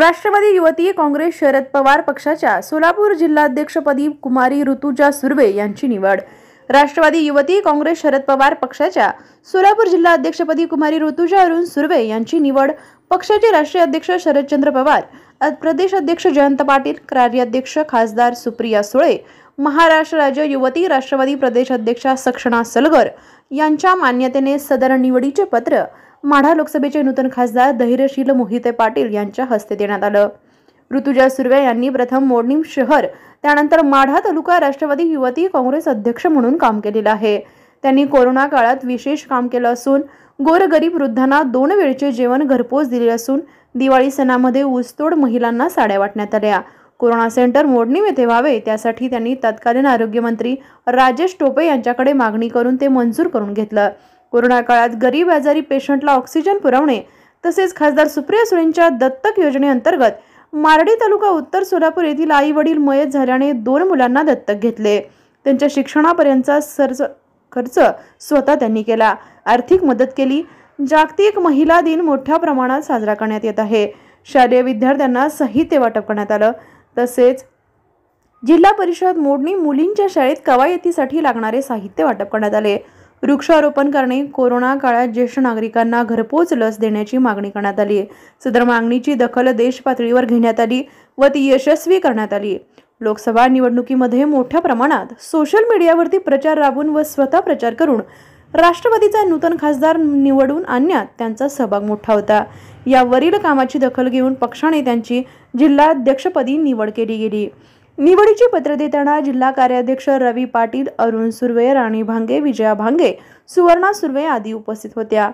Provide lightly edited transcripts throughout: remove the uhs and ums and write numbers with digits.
राष्ट्रवादी युवती काँग्रेस शरद पवार पक्षाच्या सोलापूर जिल्हाध्यक्षपदी कुमारी ऋतुजा सुर्वे यांची निवड। राष्ट्रवादी युवती काँग्रेस शरद पवार पक्षाच्या सोलापूर जिल्हाध्यक्षपदी कुमारी ऋतुजा अरुण सुर्वे यांची निवड। पक्षाचे राष्ट्रीय अध्यक्ष शरदचंद्र पवार, प्रदेश अध्यक्ष जयंत पाटील, कार्याध्यक्ष खासदार सुप्रिया सुळे, महाराष्ट्र राज्य युवती राष्ट्रवादी प्रदेश अध्यक्षा सक्षणा सलगर यांच्या मान्यतेने सदर निवडीचे पत्र माढा लोकसभेचे नूतन खासदार धैर्यशील मोहिते पाटील यांच्या हस्ते देण्यात आलं। ऋतुजा सुर्वे यांनी प्रथम मोडणीम शहर, त्यानंतर माढा तालुका राष्ट्रवादी युवती काँग्रेस अध्यक्ष म्हणून काम केलेलं आहे। त्यांनी कोरोना काळात विशेष काम केलं असून गोरगरीब वृद्धांना 2 वेळचे जेवण घरपोच दिले असून दिवाळी सणामध्ये ऊसतोड महिलांना साड्या वाटण्यात आल्या। कोरोना सेंटर मोडणीम येथे व्हावे त्यासाठी त्यांनी तत्कालीन आरोग्यमंत्री राजेश टोपे यांच्याकडे मागणी करून ते मंजूर करून घेतलं। कोरोना काळात गरीब आजारी पेशंटला ऑक्सिजन पुरवणे तसेच खासदार सुप्रिया सुळेंच्या दत्तक योजनेअंतर्गत मारडी तालुका उत्तर सोलापूर येथील आई वडील मयत झाल्याने 2 मुलांना दत्तक घेतले। त्यांच्या शिक्षणापर्यंतचा खर्च स्वतः त्यांनी केला। आर्थिक मदत केली। जागतिक महिला दिन मोठ्या प्रमाणात साजरा करण्यात येत आहे। शालेय विद्यार्थ्यांना साहित्य वाटप करण्यात आलं। तसेच जिल्हा परिषद मोडणी मुलींच्या शाळेत कवायतीसाठी लागणारे साहित्य वाटप करण्यात आले। वृक्षारोपण करणे, कोरोना काळात ज्येष्ठ नागरिकांना घरपोच लस देण्याची मागणी करण्यात आली। सदर मागणीची दखल देश पातळीवर घेण्यात आली व ती यशस्वी करण्यात आली। लोकसभा निवडणुकीमध्ये मोठ्या प्रमाणात सोशल मीडियावरती प्रचार राबवून व स्वतः प्रचार करून राष्ट्रवादीचा नूतन खासदार निवडून आणण्यात त्यांचा सहभाग मोठा होता। यावरील कामाची दखल घेऊन पक्षाने त्यांची जिल्हाध्यक्षपदी निवड केली गेली। निवडीचे पत्र देताना जिल्हा कार्याध्यक्ष रवी पाटील, अरुण सुर्वे, राणी भांगे, विजया भांगे, सुवर्णा सुर्वे आदी उपस्थित होत्या।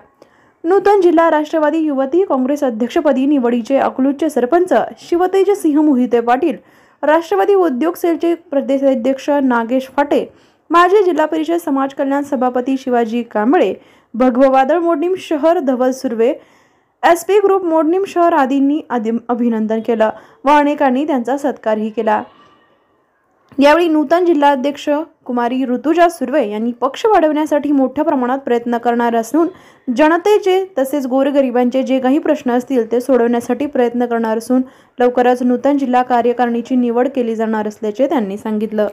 नूतन जिल्हा राष्ट्रवादी युवती काँग्रेस अध्यक्षपदी निवडीचे अकलूजचे सरपंच शिवतेज सिंह मोहिते पाटील, राष्ट्रवादी उद्योग सेलचे प्रदेशाध्यक्ष नागेश फाटे, माजी जिल्हा परिषद समाज कल्याण सभापती शिवाजी कांबळे, भगव वादळ मोडणीम शहर धवल सुर्वे, SP ग्रुप मोडणीम शहर आदींनी अभिनंदन केलं व अनेकांनी त्यांचा सत्कारही केला। यावेळी नूतन जिल्हाध्यक्ष कुमारी ऋतुजा सुर्वे यांनी पक्ष वाढवण्यासाठी मोठ्या प्रमाणात प्रयत्न करणार असून जनतेचे तसेच गोरगरिबांचे जे काही प्रश्न असतील ते सोडवण्यासाठी प्रयत्न करणार असून लवकरच नूतन जिल्हा कार्यकारिणीची निवड केली जाणार असल्याचे त्यांनी सांगितलं।